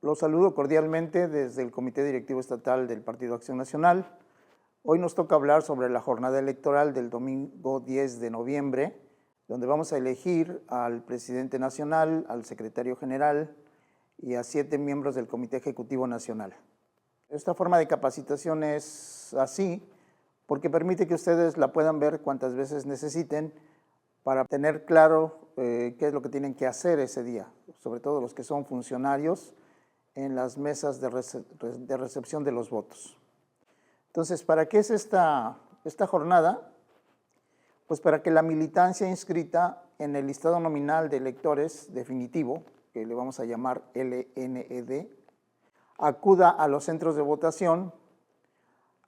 Los saludo cordialmente desde el Comité Directivo Estatal del Partido Acción Nacional. Hoy nos toca hablar sobre la jornada electoral del domingo 10 de noviembre, donde vamos a elegir al presidente nacional, al secretario general y a 7 miembros del Comité Ejecutivo Nacional. Esta forma de capacitación es así porque permite que ustedes la puedan ver cuantas veces necesiten para tener claro qué es lo que tienen que hacer ese día, sobre todo los que son funcionarios en las mesas de recepción de los votos. Entonces, ¿para qué es esta jornada? Pues para que la militancia inscrita en el listado nominal de electores definitivo, que le vamos a llamar LNED, acuda a los centros de votación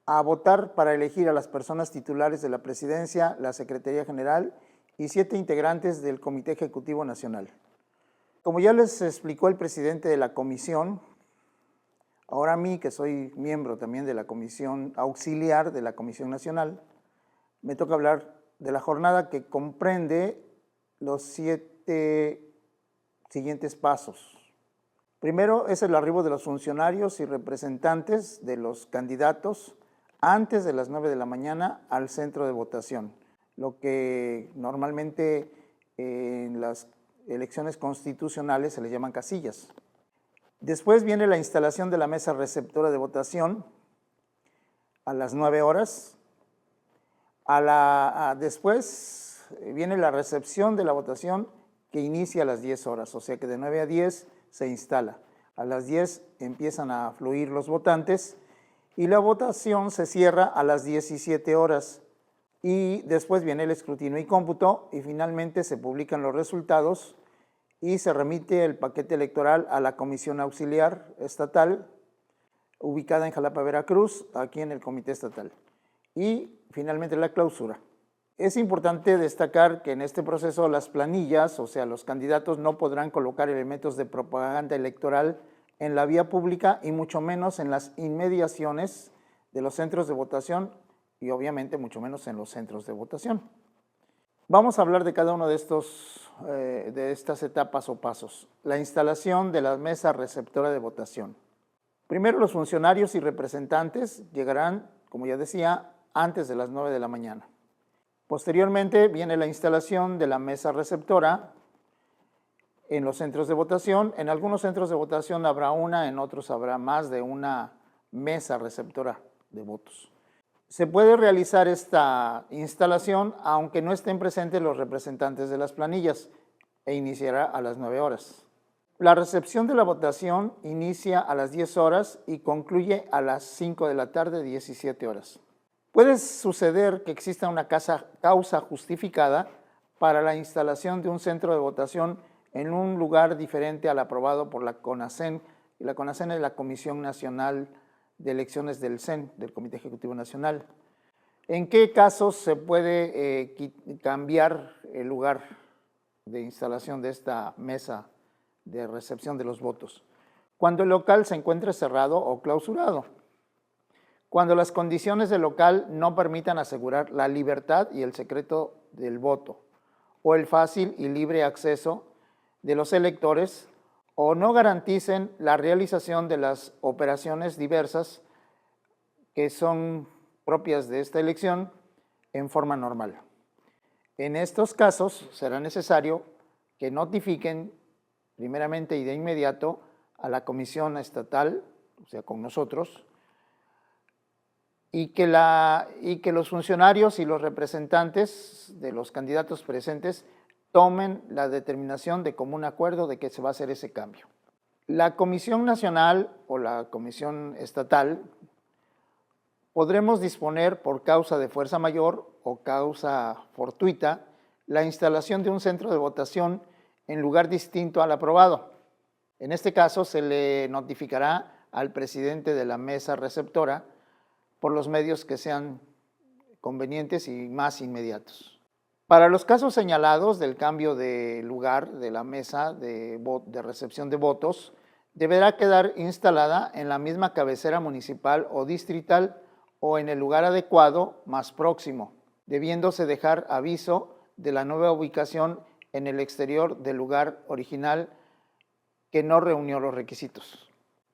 a votar para elegir a las personas titulares de la presidencia, la Secretaría General y 7 integrantes del Comité Ejecutivo Nacional. Como ya les explicó el presidente de la comisión, ahora a mí, que soy miembro también de la comisión auxiliar de la Comisión Nacional, me toca hablar de la jornada que comprende los 7 siguientes pasos. Primero es el arribo de los funcionarios y representantes de los candidatos antes de las 9 de la mañana al centro de votación, lo que normalmente en las elecciones constitucionales se les llaman casillas. Después viene la instalación de la mesa receptora de votación a las 9 horas. Después viene la recepción de la votación que inicia a las 10 horas, o sea que de 9 a 10 se instala. A las 10 empiezan a fluir los votantes y la votación se cierra a las 17 horas. Y después viene el escrutinio y cómputo y finalmente se publican los resultados y se remite el paquete electoral a la Comisión Auxiliar Estatal ubicada en Jalapa, Veracruz, aquí en el Comité Estatal. Y finalmente la clausura. Es importante destacar que en este proceso las planillas, o sea, los candidatos no podrán colocar elementos de propaganda electoral en la vía pública y mucho menos en las inmediaciones de los centros de votación y obviamente mucho menos en los centros de votación. Vamos a hablar de cada uno de estas etapas o pasos. La instalación de la mesa receptora de votación. Primero, los funcionarios y representantes llegarán, como ya decía, antes de las 9 de la mañana. Posteriormente viene la instalación de la mesa receptora en los centros de votación. En algunos centros de votación habrá una, en otros habrá más de una mesa receptora de votos. Se puede realizar esta instalación aunque no estén presentes los representantes de las planillas e iniciará a las 9 horas. La recepción de la votación inicia a las 10 horas y concluye a las 5 de la tarde, 17 horas. Puede suceder que exista una causa justificada para la instalación de un centro de votación en un lugar diferente al aprobado por la CONACEN, y la CONACEN es la Comisión Nacional de Elecciones del CEN, del Comité Ejecutivo Nacional. ¿En qué casos se puede cambiar el lugar de instalación de esta mesa de recepción de los votos? Cuando el local se encuentre cerrado o clausurado. Cuando las condiciones del local no permitan asegurar la libertad y el secreto del voto, o el fácil y libre acceso de los electores, o no garanticen la realización de las operaciones diversas que son propias de esta elección en forma normal. En estos casos será necesario que notifiquen primeramente y de inmediato a la Comisión Estatal, o sea, con nosotros, y que los funcionarios y los representantes de los candidatos presentes tomen la determinación de común acuerdo de que se va a hacer ese cambio. La Comisión Nacional o la Comisión Estatal podremos disponer por causa de fuerza mayor o causa fortuita la instalación de un centro de votación en lugar distinto al aprobado. En este caso se le notificará al presidente de la mesa receptora por los medios que sean convenientes y más inmediatos. Para los casos señalados del cambio de lugar de la mesa de recepción de votos, deberá quedar instalada en la misma cabecera municipal o distrital o en el lugar adecuado más próximo, debiéndose dejar aviso de la nueva ubicación en el exterior del lugar original que no reunió los requisitos.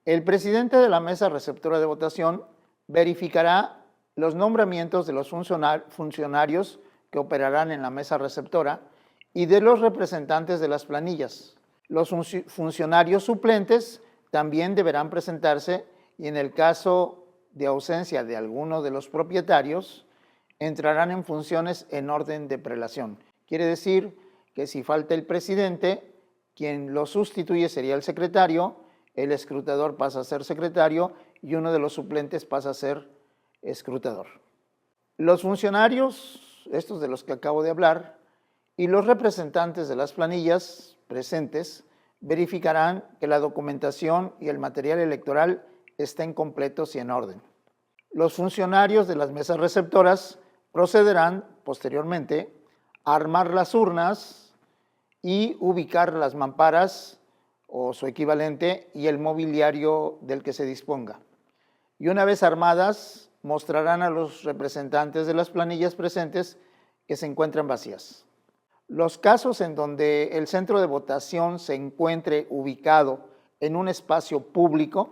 El presidente de la mesa receptora de votación verificará los nombramientos de los funcionarios que operarán en la mesa receptora y de los representantes de las planillas. Los funcionarios suplentes también deberán presentarse y en el caso de ausencia de alguno de los propietarios, entrarán en funciones en orden de prelación. Quiere decir que si falta el presidente, quien lo sustituye sería el secretario, el escrutador pasa a ser secretario y uno de los suplentes pasa a ser escrutador. Los funcionarios, estos de los que acabo de hablar, y los representantes de las planillas presentes verificarán que la documentación y el material electoral estén completos y en orden. Los funcionarios de las mesas receptoras procederán posteriormente a armar las urnas y ubicar las mamparas o su equivalente y el mobiliario del que se disponga. Y una vez armadas, mostrarán a los representantes de las planillas presentes que se encuentran vacías. Los casos en donde el centro de votación se encuentre ubicado en un espacio público,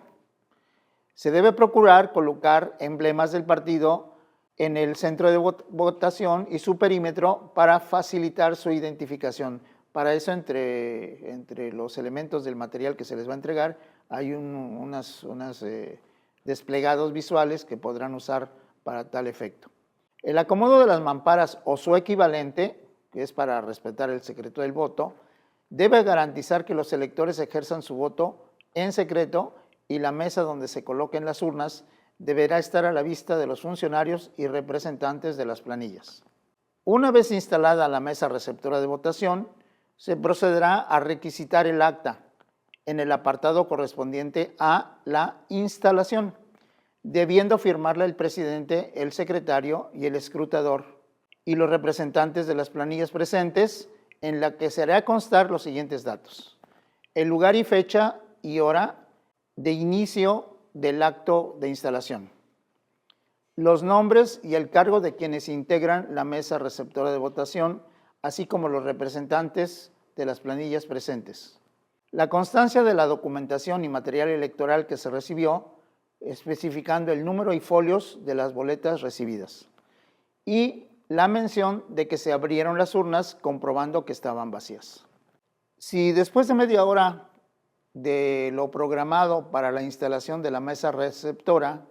se debe procurar colocar emblemas del partido en el centro de votación y su perímetro para facilitar su identificación. Para eso, entre los elementos del material que se les va a entregar, hay unos desplegados visuales que podrán usar para tal efecto. El acomodo de las mamparas o su equivalente, que es para respetar el secreto del voto, debe garantizar que los electores ejerzan su voto en secreto y la mesa donde se coloquen las urnas deberá estar a la vista de los funcionarios y representantes de las planillas. Una vez instalada la mesa receptora de votación, se procederá a requisitar el acta en el apartado correspondiente a la instalación, debiendo firmarla el presidente, el secretario y el escrutador y los representantes de las planillas presentes, en la que se hará constar los siguientes datos: el lugar y fecha y hora de inicio del acto de instalación, los nombres y el cargo de quienes integran la mesa receptora de votación, así como los representantes de las planillas presentes, la constancia de la documentación y material electoral que se recibió, especificando el número y folios de las boletas recibidas, y la mención de que se abrieron las urnas comprobando que estaban vacías. Si después de media hora de lo programado para la instalación de la mesa receptora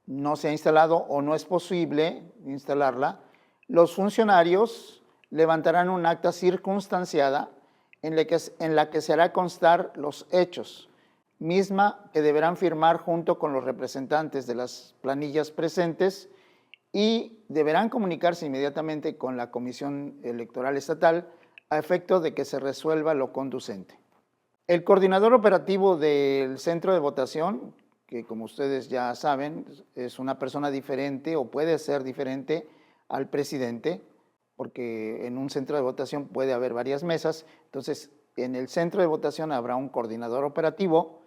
no se ha instalado o no es posible instalarla, los funcionarios levantarán un acta circunstanciada en la que se hará constar los hechos, misma que deberán firmar junto con los representantes de las planillas presentes y deberán comunicarse inmediatamente con la Comisión Electoral Estatal a efecto de que se resuelva lo conducente. El coordinador operativo del centro de votación, que como ustedes ya saben, es una persona diferente o puede ser diferente al presidente, porque en un centro de votación puede haber varias mesas, entonces en el centro de votación habrá un coordinador operativo,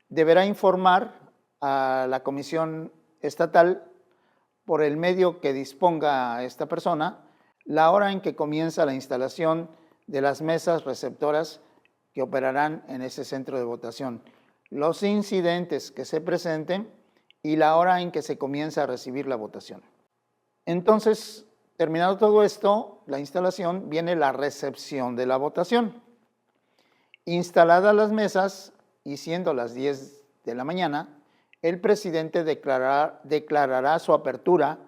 deberá informar a la Comisión Estatal por el medio que disponga esta persona la hora en que comienza la instalación de las mesas receptoras que operarán en ese centro de votación, los incidentes que se presenten y la hora en que se comienza a recibir la votación. Entonces, terminado todo esto, la instalación, viene la recepción de la votación. Instaladas las mesas y siendo las 10 de la mañana, el presidente declarará su apertura,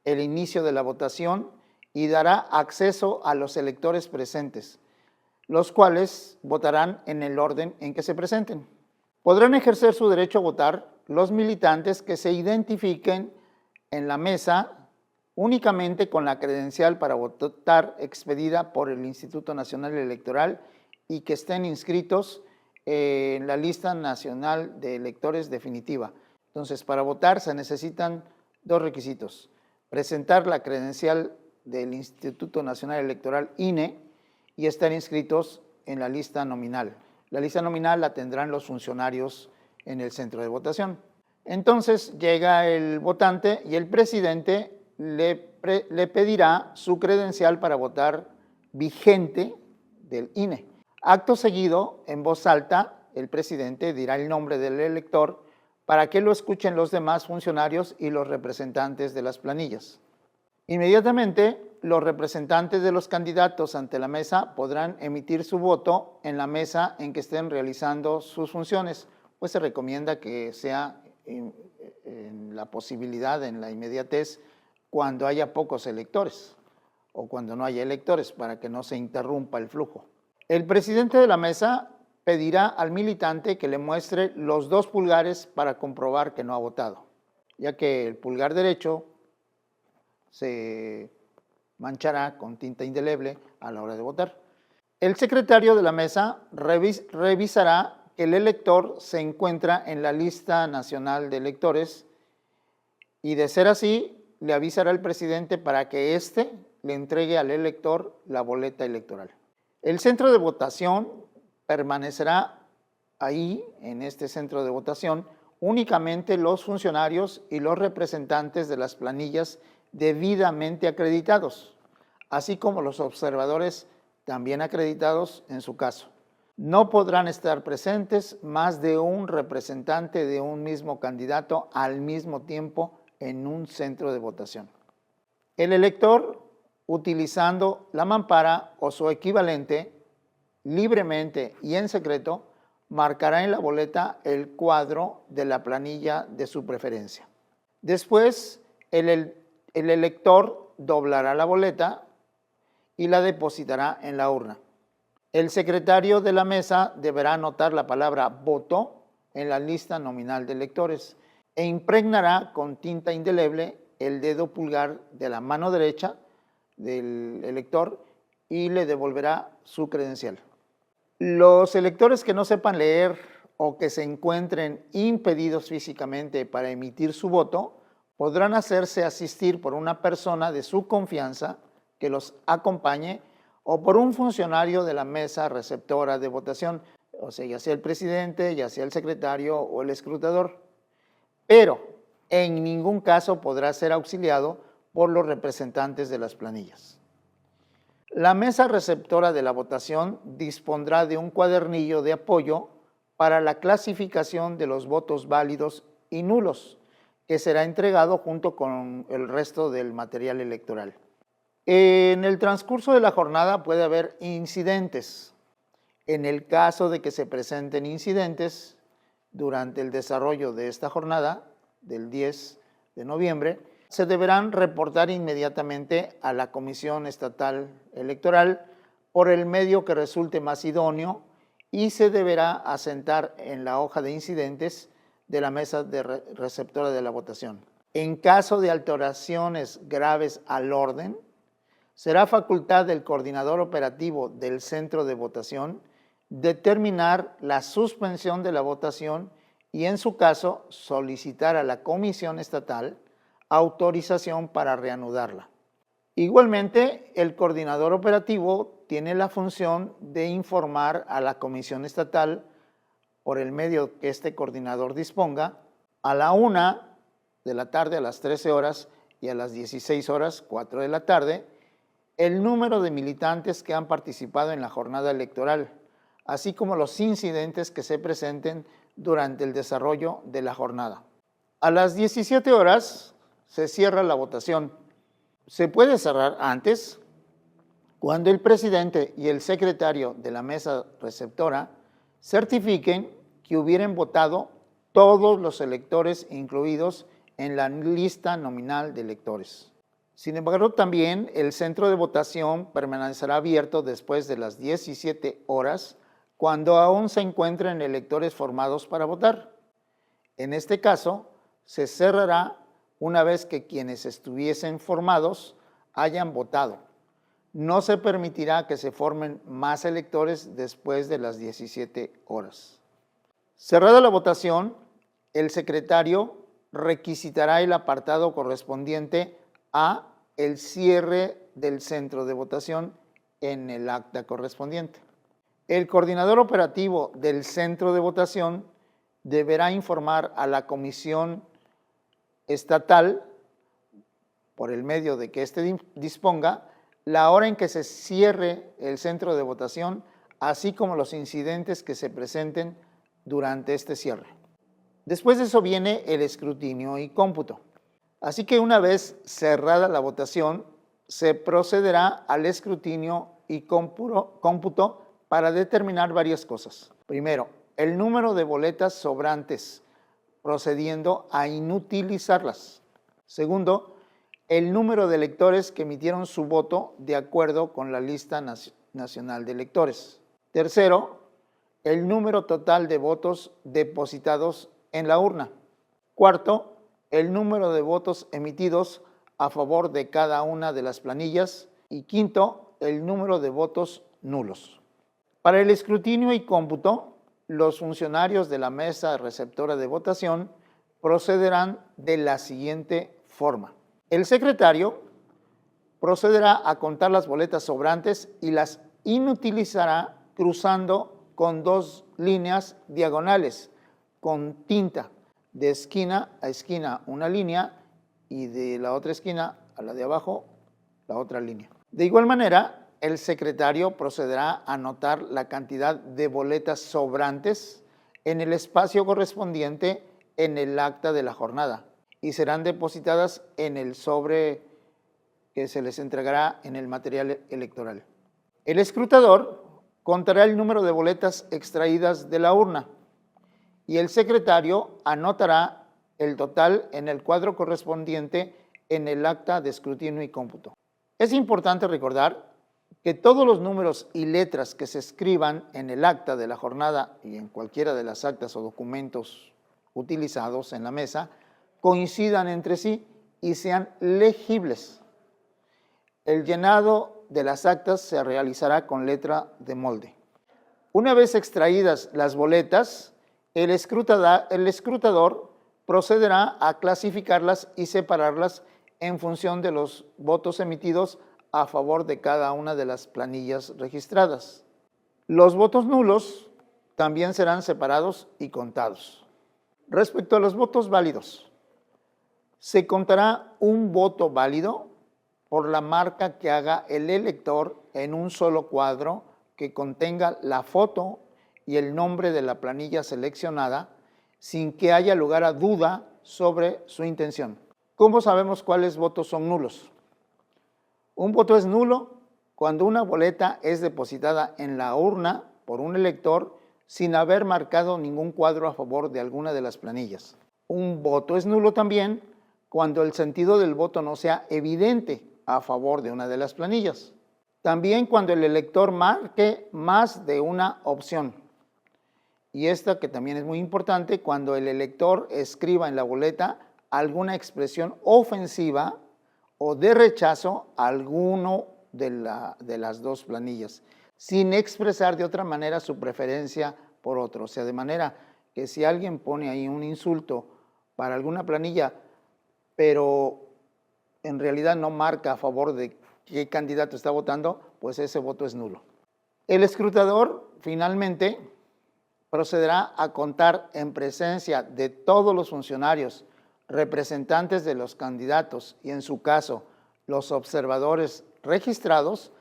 el inicio de la votación y dará acceso a los electores presentes, los cuales votarán en el orden en que se presenten. Podrán ejercer su derecho a votar los militantes que se identifiquen en la mesa únicamente con la credencial para votar expedida por el Instituto Nacional Electoral y que estén inscritos en la lista nacional de electores definitiva. Entonces, para votar se necesitan dos requisitos: presentar la credencial del Instituto Nacional Electoral INE y estar inscritos en la lista nominal. La lista nominal la tendrán los funcionarios en el centro de votación. Entonces llega el votante y el presidente le pedirá su credencial para votar vigente del INE. Acto seguido, en voz alta, el presidente dirá el nombre del elector para que lo escuchen los demás funcionarios y los representantes de las planillas. Inmediatamente, los representantes de los candidatos ante la mesa podrán emitir su voto en la mesa en que estén realizando sus funciones, pues se recomienda que sea en la posibilidad, en la inmediatez, cuando haya pocos electores o cuando no haya electores, para que no se interrumpa el flujo. El presidente de la mesa pedirá al militante que le muestre los 2 pulgares para comprobar que no ha votado, ya que el pulgar derecho se manchará con tinta indeleble a la hora de votar. El secretario de la mesa revisará que el elector se encuentra en la lista nacional de electores y, de ser así, le avisará al presidente para que éste le entregue al elector la boleta electoral. El centro de votación permanecerá ahí, en este centro de votación, únicamente los funcionarios y los representantes de las planillas debidamente acreditados, así como los observadores también acreditados en su caso. No podrán estar presentes más de un representante de un mismo candidato al mismo tiempo en un centro de votación. El elector, utilizando la mampara o su equivalente, libremente y en secreto, marcará en la boleta el cuadro de la planilla de su preferencia. Después, el elector doblará la boleta y la depositará en la urna. El secretario de la mesa deberá anotar la palabra voto en la lista nominal de electores e impregnará con tinta indeleble el dedo pulgar de la mano derecha del elector y le devolverá su credencial. Los electores que no sepan leer o que se encuentren impedidos físicamente para emitir su voto podrán hacerse asistir por una persona de su confianza que los acompañe o por un funcionario de la mesa receptora de votación, o sea, ya sea el presidente, ya sea el secretario o el escrutador, pero en ningún caso podrá ser auxiliado por los representantes de las planillas. La mesa receptora de la votación dispondrá de un cuadernillo de apoyo para la clasificación de los votos válidos y nulos, que será entregado junto con el resto del material electoral. En el transcurso de la jornada puede haber incidentes. En el caso de que se presenten incidentes durante el desarrollo de esta jornada, del 10 de noviembre, se deberán reportar inmediatamente a la Comisión Estatal Electoral por el medio que resulte más idóneo y se deberá asentar en la hoja de incidentes de la mesa receptora de la votación. En caso de alteraciones graves al orden, será facultad del coordinador operativo del centro de votación determinar la suspensión de la votación y, en su caso, solicitar a la Comisión Estatal autorización para reanudarla. Igualmente, el coordinador operativo tiene la función de informar a la Comisión Estatal, por el medio que este coordinador disponga, a la 1 de la tarde, a las 13 horas y a las 16 horas, 4 de la tarde, el número de militantes que han participado en la jornada electoral, así como los incidentes que se presenten durante el desarrollo de la jornada. A las 17 horas se cierra la votación. Se puede cerrar antes, cuando el presidente y el secretario de la mesa receptora certifiquen que hubieran votado todos los electores incluidos en la lista nominal de electores. Sin embargo, también el centro de votación permanecerá abierto después de las 17 horas, cuando aún se encuentren electores formados para votar. En este caso, se cerrará una vez que quienes estuviesen formados hayan votado. No se permitirá que se formen más electores después de las 17 horas. Cerrada la votación, el secretario requisitará el apartado correspondiente a el cierre del centro de votación en el acta correspondiente. El coordinador operativo del centro de votación deberá informar a la Comisión Estatal, por el medio de que éste disponga, la hora en que se cierre el centro de votación, así como los incidentes que se presenten durante este cierre. Después de eso viene el escrutinio y cómputo. Así que una vez cerrada la votación, se procederá al escrutinio y cómputo para determinar varias cosas. Primero, el número de boletas sobrantes, procediendo a inutilizarlas. Segundo, el número de electores que emitieron su voto de acuerdo con la lista nacional de electores. Tercero, el número total de votos depositados en la urna. Cuarto, el número de votos emitidos a favor de cada una de las planillas. Y quinto, el número de votos nulos. Para el escrutinio y cómputo, los funcionarios de la mesa receptora de votación procederán de la siguiente forma. El secretario procederá a contar las boletas sobrantes y las inutilizará cruzando con 2 líneas diagonales con tinta, de esquina a esquina una línea y de la otra esquina a la de abajo la otra línea. De igual manera, el secretario procederá a anotar la cantidad de boletas sobrantes en el espacio correspondiente en el acta de la jornada y serán depositadas en el sobre que se les entregará en el material electoral. El escrutador contará el número de boletas extraídas de la urna y el secretario anotará el total en el cuadro correspondiente en el acta de escrutinio y cómputo. Es importante recordar que todos los números y letras que se escriban en el acta de la jornada y en cualquiera de las actas o documentos utilizados en la mesa coincidan entre sí y sean legibles. El llenado de las actas se realizará con letra de molde. Una vez extraídas las boletas, el escrutador procederá a clasificarlas y separarlas en función de los votos emitidos a favor de cada una de las planillas registradas. Los votos nulos también serán separados y contados. Respecto a los votos válidos, se contará un voto válido por la marca que haga el elector en un solo cuadro que contenga la foto y el nombre de la planilla seleccionada sin que haya lugar a duda sobre su intención. ¿Cómo sabemos cuáles votos son nulos? Un voto es nulo cuando una boleta es depositada en la urna por un elector sin haber marcado ningún cuadro a favor de alguna de las planillas. Un voto es nulo también cuando el sentido del voto no sea evidente a favor de una de las planillas. También cuando el elector marque más de una opción. Y esta que también es muy importante, cuando el elector escriba en la boleta alguna expresión ofensiva o de rechazo a alguno de las 2 planillas, sin expresar de otra manera su preferencia por otro. O sea, de manera que si alguien pone ahí un insulto para alguna planilla, pero en realidad no marca a favor de qué candidato está votando, pues ese voto es nulo. El escrutador finalmente procederá a contar en presencia de todos los funcionarios, representantes de los candidatos y en su caso los observadores registrados,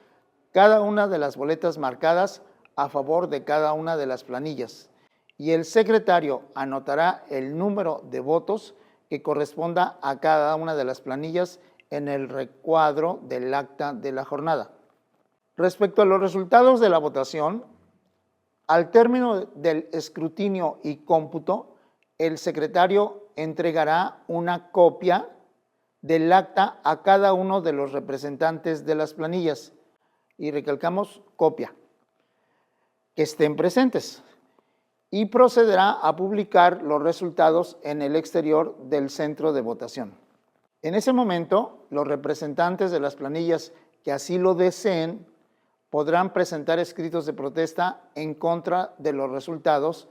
cada una de las boletas marcadas a favor de cada una de las planillas y el secretario anotará el número de votos que corresponda a cada una de las planillas en el recuadro del acta de la jornada. Respecto a los resultados de la votación, al término del escrutinio y cómputo, el secretario entregará una copia del acta a cada uno de los representantes de las planillas, y recalcamos copia, que estén presentes, y procederá a publicar los resultados en el exterior del centro de votación. En ese momento, los representantes de las planillas que así lo deseen podrán presentar escritos de protesta en contra de los resultados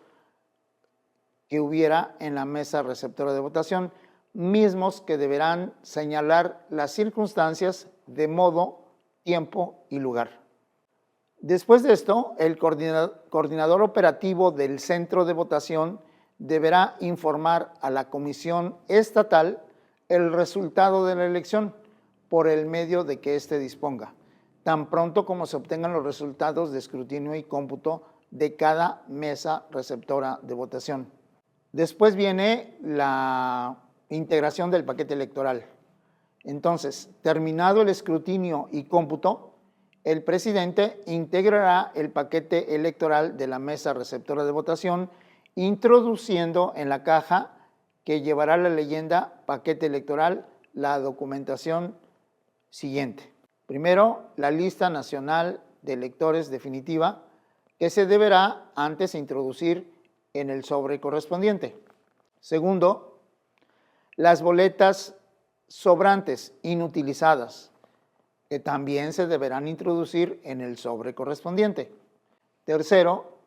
que hubiera en la mesa receptora de votación, mismos que deberán señalar las circunstancias de modo, tiempo y lugar. Después de esto, el coordinador operativo del centro de votación deberá informar a la comisión estatal el resultado de la elección por el medio de que éste disponga, tan pronto como se obtengan los resultados de escrutinio y cómputo de cada mesa receptora de votación. Después viene la integración del paquete electoral. Entonces, terminado el escrutinio y cómputo, el presidente integrará el paquete electoral de la mesa receptora de votación, introduciendo en la caja que llevará la leyenda paquete electoral la documentación siguiente. Primero, la lista nacional de electores definitiva, que se deberá antes introducir en el sobre correspondiente. Segundo, las boletas sobrantes, inutilizadas, que también se deberán introducir en el sobre correspondiente. Tercero,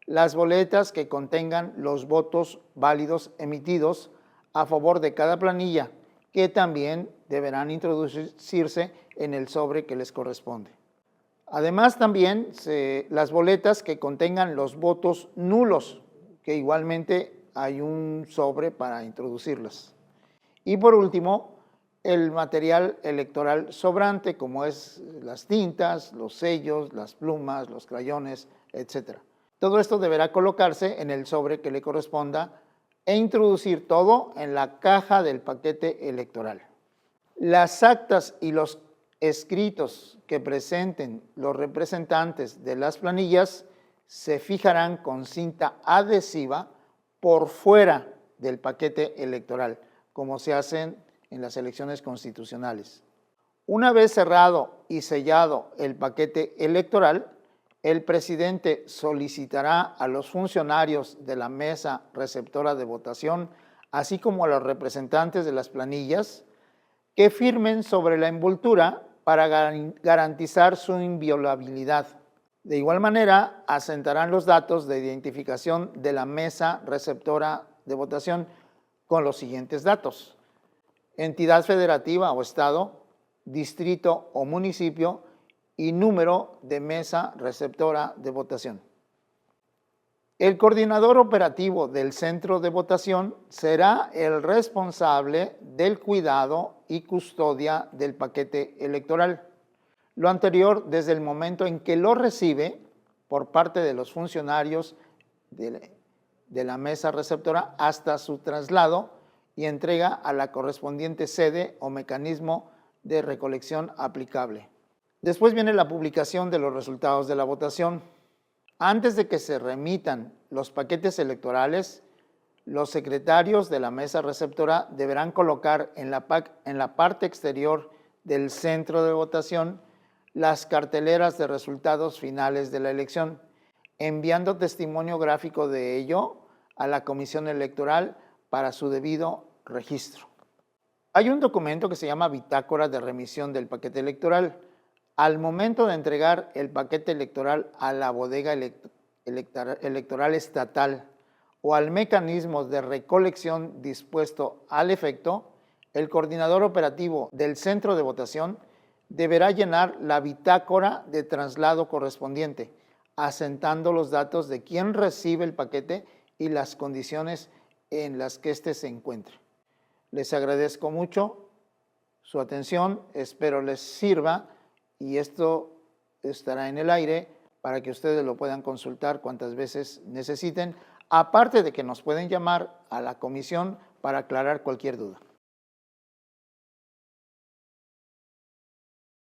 las boletas que contengan los votos válidos emitidos a favor de cada planilla, que también deberán introducirse en el sobre que les corresponde. Además, también las boletas que contengan los votos nulos, que igualmente hay un sobre para introducirlas. Y por último, el material electoral sobrante, como es las tintas, los sellos, las plumas, los crayones, etc. Todo esto deberá colocarse en el sobre que le corresponda e introducir todo en la caja del paquete electoral. Las actas y los escritos que presenten los representantes de las planillas se fijarán con cinta adhesiva por fuera del paquete electoral, como se hacen en las elecciones constitucionales. Una vez cerrado y sellado el paquete electoral, el presidente solicitará a los funcionarios de la mesa receptora de votación, así como a los representantes de las planillas, que firmen sobre la envoltura para garantizar su inviolabilidad. De igual manera, asentarán los datos de identificación de la mesa receptora de votación con los siguientes datos: entidad federativa o estado, distrito o municipio y número de mesa receptora de votación. El coordinador operativo del centro de votación será el responsable del cuidado y custodia del paquete electoral. Lo anterior desde el momento en que lo recibe por parte de los funcionarios de la mesa receptora hasta su traslado y entrega a la correspondiente sede o mecanismo de recolección aplicable. Después viene la publicación de los resultados de la votación. Antes de que se remitan los paquetes electorales, los secretarios de la mesa receptora deberán colocar en la parte exterior del centro de votación las carteleras de resultados finales de la elección, enviando testimonio gráfico de ello a la Comisión Electoral para su debido registro. Hay un documento que se llama Bitácora de remisión del paquete electoral. Al momento de entregar el paquete electoral a la bodega electoral estatal o al mecanismo de recolección dispuesto al efecto, el coordinador operativo del centro de votación deberá llenar la bitácora de traslado correspondiente, asentando los datos de quien recibe el paquete y las condiciones en las que éste se encuentre. Les agradezco mucho su atención, espero les sirva y esto estará en el aire para que ustedes lo puedan consultar cuantas veces necesiten, aparte de que nos pueden llamar a la comisión para aclarar cualquier duda.